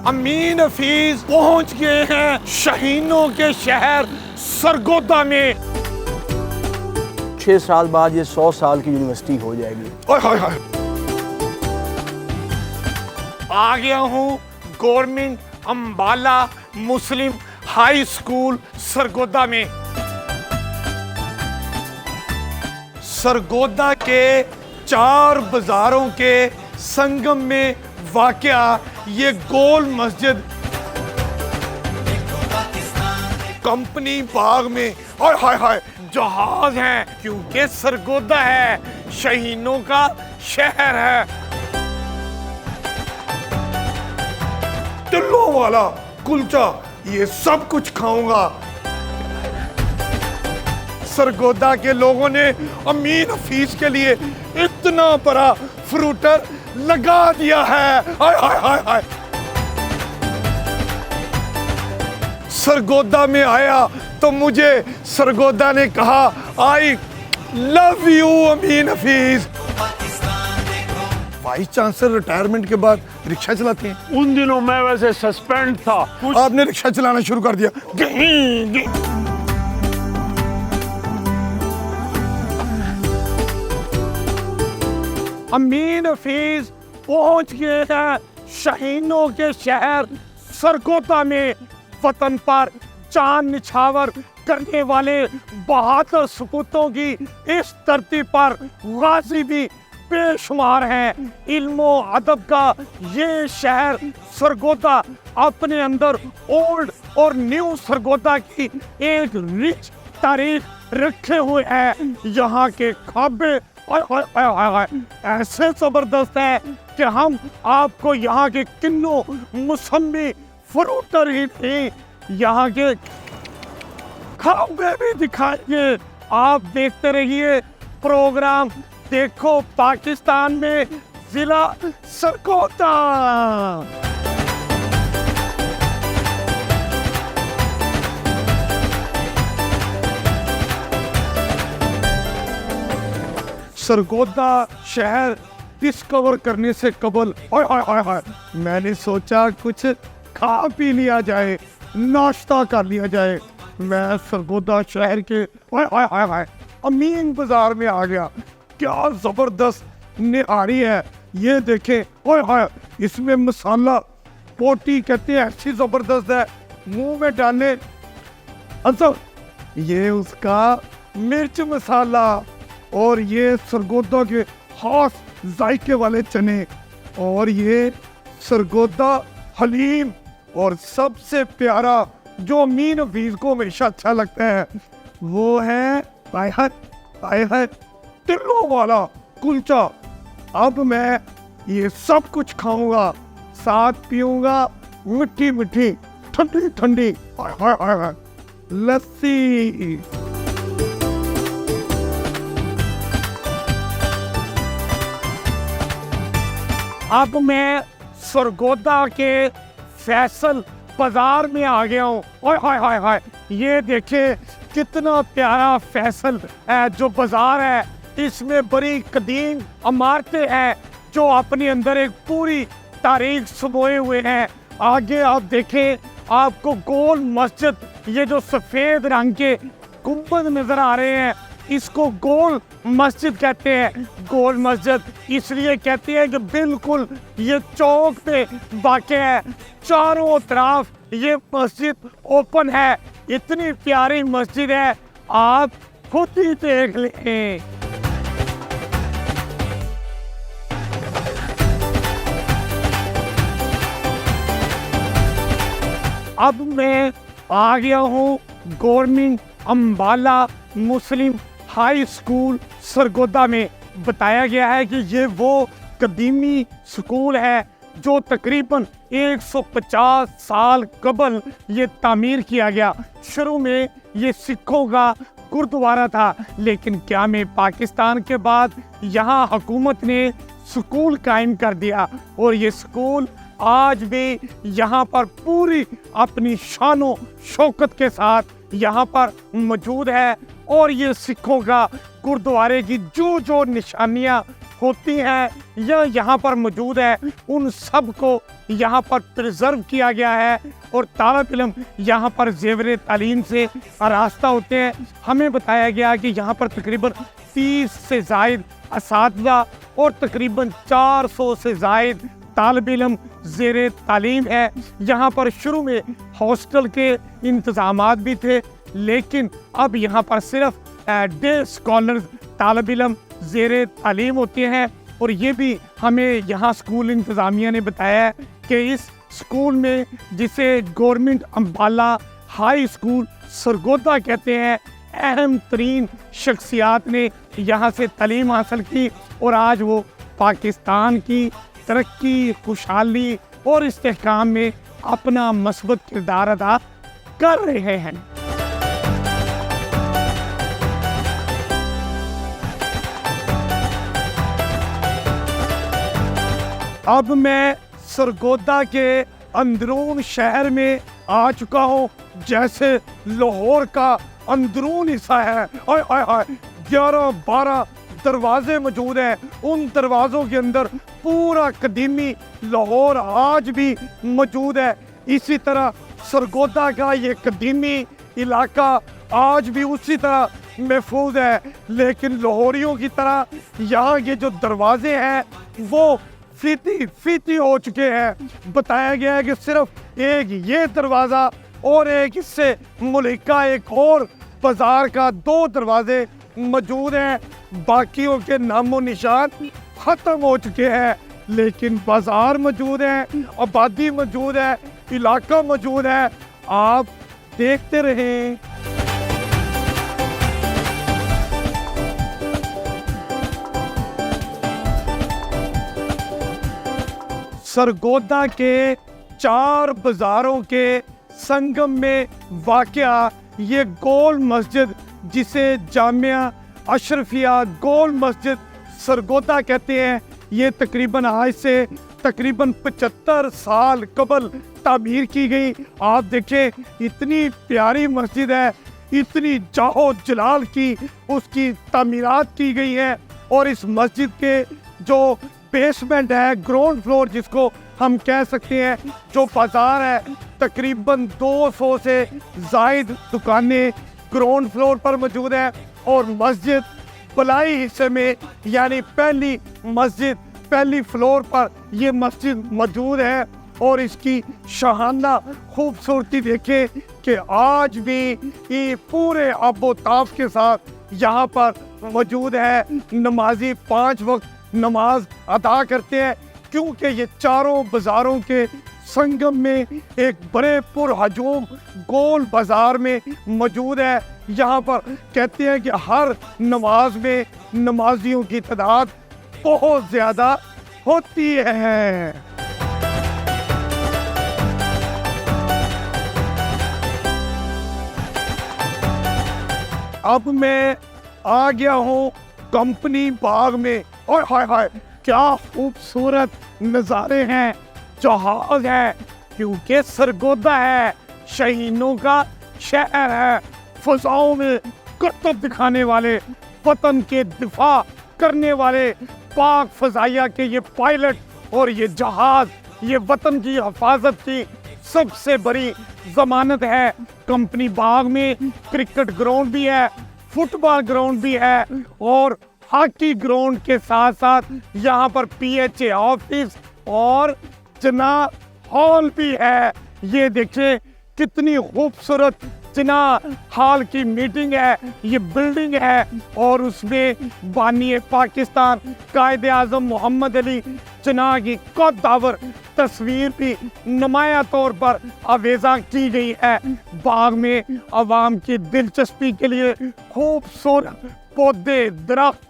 अमीन हफीज पहुंच गए हैं शहीनों के शहर सरगोदा में। 6 साल बाद ये 100 साल की यूनिवर्सिटी हो जाएगी। ओए हाय हाय। आ गया हूँ गवर्नमेंट अम्बाला मुस्लिम हाई स्कूल सरगोदा में। सरगोदा के 4 बाजारों के संगम में वाक़या ये गोल मस्जिद कंपनी बाग में और हाय हाय जहाज हैं, क्योंकि सरगोदा है शहीनों का शहर है। टिल्लों वाला कुलचा ये सब कुछ खाऊंगा। सरगोदा के लोगों ने अमीन हफीज के लिए इतना बड़ा फ्रूटर लगा दिया है। हाय हाय हाय हाय। सरगोदा में आया तो मुझे सरगोदा ने कहा I love you Amin Hafeez. Vice chancellor retirement के बाद रिक्शा चलाते हैं। उन दिनों मैं वैसे सस्पेंड था। आपने रिक्शा चलाना शुरू कर दिया। अमीन हफीज पहुंच गए हैं शहीनों के शहर सरगोदा में। वतन पर चांद निछावर करने वाले बहादुर सपूतों की इस धरती पर गाजी भी बेशुमार हैं। इल्मो अदब का ये शहर सरगोदा अपने अंदर ओल्ड और न्यू सरगोदा की एक रिच तारीख रखे हुए है। यहाँ के खाबे ऐसे जबरदस्त है कि हम आपको यहाँ के किन्नों मौसमी फ्रूटर ही नहीं, यहाँ के खाबे भी दिखाएंगे। आप देखते रहिए प्रोग्राम देखो पाकिस्तान में जिला सरगोदा। सरगोदा शहर डिस्कवर करने से कबल मैंने सोचा कुछ खा पी लिया जाए, नाश्ता कर लिया जाए। मैं सरगोदा शहर के अमीन बाजार में आ गया। क्या जबरदस्त निहारी है, ये देखें। इसमें मसाला पोटी कहते हैं, ऐसी जबरदस्त है, मुंह में डालने असर। ये उसका मिर्च मसाला और ये सरगोदा के खास जायके वाले चने और ये सरगोदा हलीम और सबसे प्यारा जो अमीन हफीज को हमेशा अच्छा लगता है वो है टिल्लों वाला कुलचा। अब मैं ये सब कुछ खाऊंगा, साथ पीऊंगा मिठी मिठी ठंडी ठंडी लस्सी। अब मैं सरगोदा के फैसल बाजार में आ गया हूँ। ये देखें कितना प्यारा फैसल जो बाजार है। इसमें बड़ी कदीम इमारतें हैं जो अपने अंदर एक पूरी तारीख समोए हुए हैं। आगे आप देखें, आपको गोल मस्जिद, ये जो सफ़ेद रंग के गुंबद नज़र आ रहे हैं, इसको गोल मस्जिद कहते हैं। गोल मस्जिद इसलिए कहते हैं कि बिल्कुल ये चौक पे वाक़या है, चारों तरफ ये मस्जिद ओपन है। इतनी प्यारी मस्जिद है, आप खुद ही देख लें। अब मैं आ गया हूँ गवर्नमेंट अम्बाला मुस्लिम हाई स्कूल सरगोदा में। बताया गया है कि ये वो कदीमी स्कूल है जो तकरीबन 150 साल कबल ये तामीर किया गया। शुरू में ये सिखों का गुरुद्वारा था, लेकिन क्या में पाकिस्तान के बाद यहाँ हुकूमत ने स्कूल कायम कर दिया और ये स्कूल आज भी यहाँ पर पूरी अपनी शानो शौकत के साथ यहाँ पर मौजूद है। और ये सिखों का गुरुद्वारे की जो जो निशानियाँ होती हैं या यहाँ पर मौजूद है, उन सब को यहाँ पर प्रिजर्व किया गया है और तालब इल्म यहाँ पर ज़ेवर तालीम से आरास्ता होते हैं। हमें बताया गया कि यहाँ पर तकरीबन 30 से ज़ायद असातिज़ा और तकरीबन 400 से ज़ायद तालब इल्म ज़ेर तालीम है। यहाँ पर शुरू में हॉस्टल के इंतज़ामात भी थे, लेकिन अब यहाँ पर सिर्फ डे स्कॉलर्स तालब इल्म ज़ेर तालीम होते हैं। और ये भी हमें यहाँ स्कूल इंतज़ामिया ने बताया कि इस स्कूल में, जिसे government Ambala high school Sargodha कहते हैं, अहम तरीन शख्सियात ने यहाँ से तालीम हासिल की और आज वो पाकिस्तान की तरक्की, खुशहाली और इस्तेहकाम में अपना मस्बत किरदार अदा कर रहे हैं। अब मैं सरगोदा के अंदरून शहर में आ चुका हूँ, जैसे लाहौर का अंदरून हिस्सा है। आय आय आय 11-12 दरवाजे मौजूद हैं। उन दरवाज़ों के अंदर पूरा कदीमी लाहौर आज भी मौजूद है। इसी तरह सरगोदा का ये कदीमी इलाका आज भी उसी तरह महफूज है, लेकिन लाहौरियों की तरह यहाँ के जो दरवाजे हैं वो फीती हो चुके हैं। बताया गया है कि सिर्फ एक ये दरवाज़ा और एक इससे मुल्का एक और बाज़ार का 2 दरवाजे मौजूद हैं, बाकियों के नामो निशान ख़त्म हो चुके हैं। लेकिन बाज़ार मौजूद है, आबादी मौजूद है, इलाका मौजूद है। आप देखते रहें। सरगोदा के 4 बाज़ारों के संगम में वाक़या ये गोल मस्जिद, जिसे जामिया अशरफिया गोल मस्जिद सरगोदा कहते हैं, ये तकरीबन आज से तकरीबन 75 साल कबल तामीर की गई। आप देखें इतनी प्यारी मस्जिद है, इतनी जाहो जलाल की उसकी तामीरात की गई है। और इस मस्जिद के जो बेसमेंट है, ग्राउंड फ्लोर जिसको हम कह सकते हैं, जो बाज़ार है, तकरीबन 200 से ज़ायद दुकानें ग्राउंड फ्लोर पर मौजूद है। और मस्जिद पलाई हिस्से में, यानी पहली फ्लोर पर ये मस्जिद मौजूद है। और इसकी शाहाना खूबसूरती देखें कि आज भी ये पूरे आबोताब के साथ यहाँ पर मौजूद है। नमाजी 5 वक्त नमाज अदा करते हैं, क्योंकि ये चारों बाज़ारों के संगम में एक बड़े पुरहजूम गोल बाज़ार में मौजूद है। यहाँ पर कहते हैं कि हर नमाज में नमाजियों की तादाद बहुत ज़्यादा होती है। अब मैं आ गया हूँ कंपनी बाग में। और हाय हाय क्या खूबसूरत नज़ारे हैं। जहाज है, क्योंकि सरगोदा है, शहीनों का शहर है। फ़ज़ाओं में करतब दिखाने वाले, वतन के दिफा करने वाले पाक फ़ज़ाइया के ये पायलट और ये जहाज़, ये वतन की हिफाजत की सबसे बड़ी ज़मानत है। कंपनी बाग में क्रिकेट ग्राउंड भी है, फुटबॉल ग्राउंड भी है और हॉकी ग्राउंड के साथ साथ यहाँ पर PHA ऑफिस और जना हॉल भी है। ये देखिए कितनी खूबसूरत जना हॉल की मीटिंग है, ये बिल्डिंग है। और उसमें बानी पाकिस्तान कायदे आज़म मोहम्मद अली जना की कद्दावर तस्वीर भी नुमाया तौर पर आवेज़ा की गई है। बाग में आवाम की दिलचस्पी के लिए खूबसूरत पौधे, दरख्त,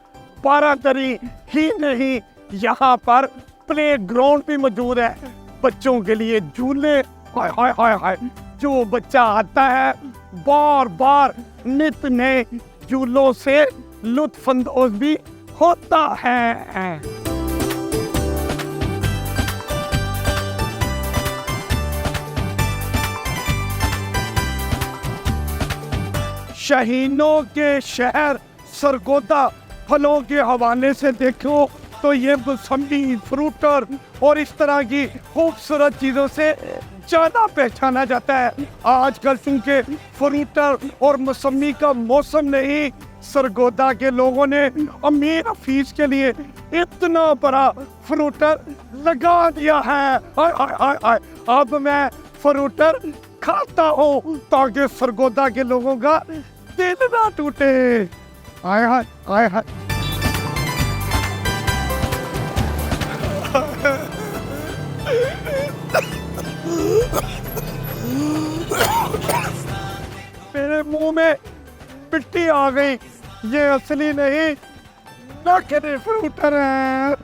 बारादरी ही नहीं, यहाँ पर प्ले ग्राउंड भी मौजूद है। बच्चों के लिए झूले, हाय हाय हाय हाय, जो बच्चा आता है बार बार नित नए झूलों से लुत्फानंदोज भी होता है। शहीनों के शहर सरगोदा फलों के हवाले से देखो तो ये मौसमी, फ्रूटर और इस तरह की खूबसूरत चीज़ों से ज़्यादा पहचाना जाता है। आजकल चूंकि फ्रूटर और मौसमी का मौसम नहीं, सरगोदा के लोगों ने अमीर हफीज के लिए इतना बड़ा फ्रूटर लगा दिया है। हाय हाय हाय हाय, अब मैं फ्रूटर खाता हूँ ताकि सरगोदा के लोगों का दिल ना टूटे। हाय हाय हाय हाय। मेरे मुंह में मिट्टी आ गई, ये असली नहीं नकली फ्रूटर है।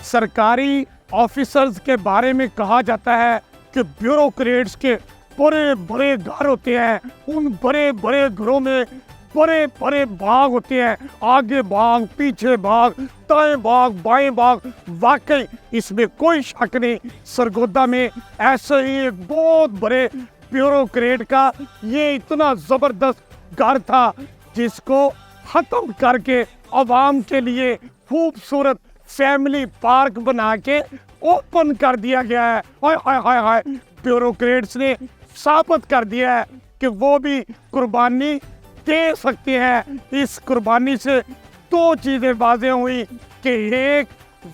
सरकारी ऑफिसर्स के बारे में कहा जाता है कि ब्यूरोक्रेट्स के बड़े बड़े घर होते हैं, उन बड़े बड़े घरों में बड़े बड़े बाग होते हैं, आगे बाग, पीछे बाग, दाएं बाग, बाएं बाग। वाकई इसमें कोई शक नहीं, सरगोदा में ऐसे ही एक बहुत बड़े ब्यूरोक्रेट का ये इतना जबरदस्त घर था जिसको खत्म करके आवाम के लिए खूबसूरत फैमिली पार्क बना के ओपन कर दिया गया है। हाय हाय हाय हाय, ब्यूरोक्रेट्स ने साबित कर दिया है कि वो भी कुर्बानी दे सकते हैं। इस कुर्बानी से दो चीजें वाज़ेह हुई कि एक,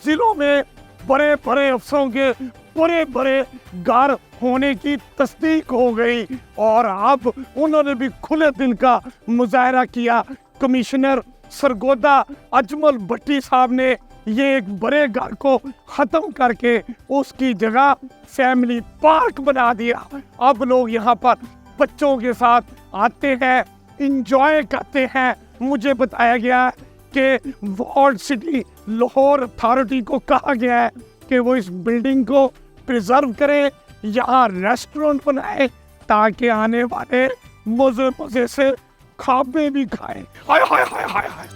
जिलों में बड़े बड़े अफसरों के बड़े बड़े घर होने की तस्दीक हो गई और अब उन्होंने भी खुले दिल का मुजाहरा किया। कमिश्नर सरगोदा अजमल भट्टी साहब ने ये एक बड़े घर को ख़त्म करके उसकी जगह फैमिली पार्क बना दिया। अब लोग यहाँ पर बच्चों के साथ आते हैं, इंजॉय करते हैं। मुझे बताया गया कि वॉल्ड सिटी लाहौर अथॉरिटी को कहा गया है कि वो इस बिल्डिंग को प्रिजर्व करे, यहाँ रेस्टोरेंट बनाए ताकि आने वाले मज़े मज़े से खाबे भी खाएं। हाय हाय हाय हाय हाय।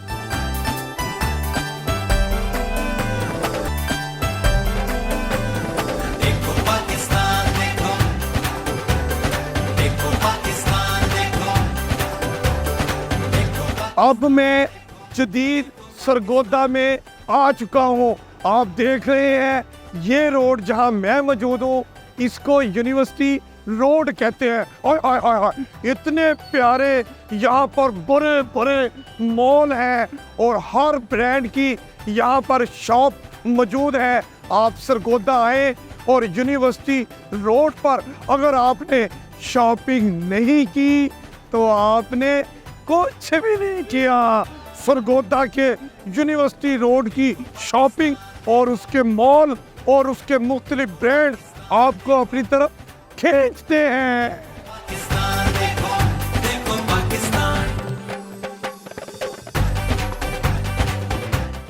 अब मैं जदीद सरगोदा में आ चुका हूँ। आप देख रहे हैं ये रोड जहाँ मैं मौजूद हूँ, इसको यूनिवर्सिटी रोड कहते हैं। हाय हाय हाय हाय, इतने प्यारे यहाँ पर बड़े बड़े मॉल हैं और हर ब्रांड की यहाँ पर शॉप मौजूद है। आप सरगोदा आए और यूनिवर्सिटी रोड पर अगर आपने शॉपिंग नहीं की तो आपने कुछ भी नहीं किया। सरगोदा के यूनिवर्सिटी रोड की शॉपिंग और उसके मॉल और उसके मुख्तलिफ ब्रांड आपको अपनी तरफ खींचते हैं।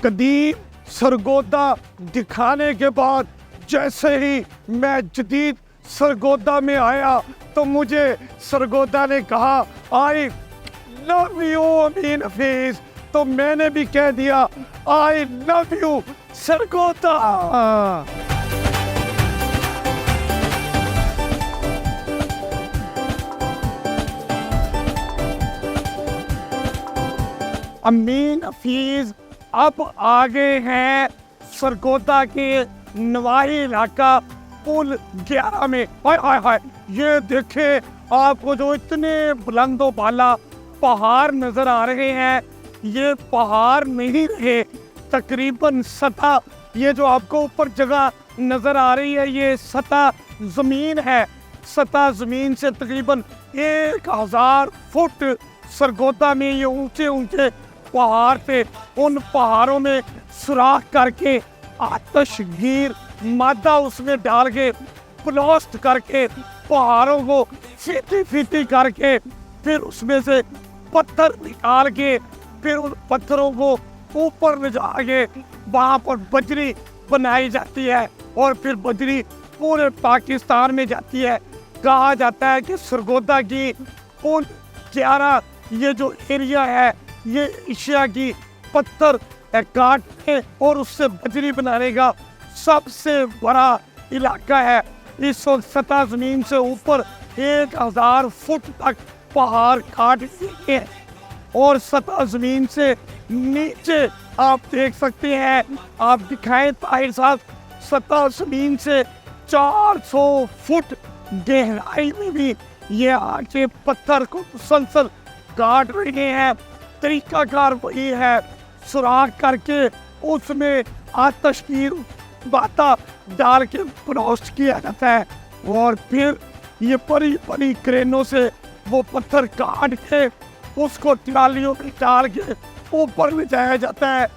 कदीम सरगोदा दिखाने के बाद जैसे ही मैं जदीद सरगोदा में आया तो मुझे सरगोदा ने कहा I love you Amin Hafeez, तो मैंने भी कह दिया आई लव यू सरगोदा। अमीन हफीज अब आगे हैं सरगोदा के नवाही इलाका पुल 11 में। हाय हाय हाय, ये देखे आपको जो इतने बुलंदो बाला पहाड़ नजर आ रहे हैं, ये पहाड़ नहीं रहे, तकरीबन सतह, ये जो आपको ऊपर जगह नजर आ रही है ये सतह जमीन है। सतह जमीन से तकरीबन 1000 फुट सरगोदा में ये ऊंचे ऊंचे पहाड़ थे। उन पहाड़ों में सुराख करके आतशगीर मादा उसमें डाल के ब्लास्ट करके पहाड़ों को फीती फीती करके फिर उसमें से पत्थर निकाल के फिर उन पत्थरों को ऊपर ले जाके वहाँ पर बजरी बनाई जाती है और फिर बजरी पूरे पाकिस्तान में जाती है। कहा जाता है कि सरगोदा की पुल 11 ये जो एरिया है ये एशिया की पत्थर काटने और उससे बजरी बनाने का सबसे बड़ा इलाका है। इस वक्त सतह जमीन से ऊपर 1000 फुट तक पहाड़ काट दिए हैं और सतह जमीन से नीचे आप देख सकते हैं, आप दिखाएं ताहिर साहब, सतह जमीन से 400 फुट गहराई में भी ये आके पत्थर को मुसलसल काट रहे हैं। तरीकाकार वही है, सुराख करके उसमें आतश की बाता डाल के ब्रोस्ट किया जाता है और फिर ये बड़ी बड़ी क्रेनों से वो पत्थर काट के उसको ट्रालियों में डाल के ऊपर ले जाया जाता है,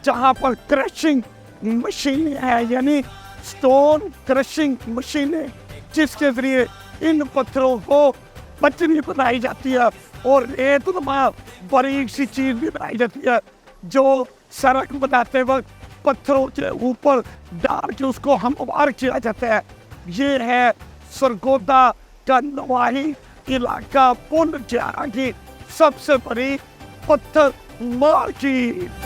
जहाँ पर क्रशिंग मशीन है, यानी स्टोन क्रशिंग मशीन है, जिसके जरिए इन पत्थरों को पचनी बनाई जाती है और रेतनुमा बारीक सी चीज भी बनाई जाती है, जो सड़क बनाते वक्त पत्थरों के ऊपर डाल के उसको हमवार किया जाता है। ये है सरगोदा का नवाही इलाका पुंछ की सबसे बड़ी पत्थर मार्केट।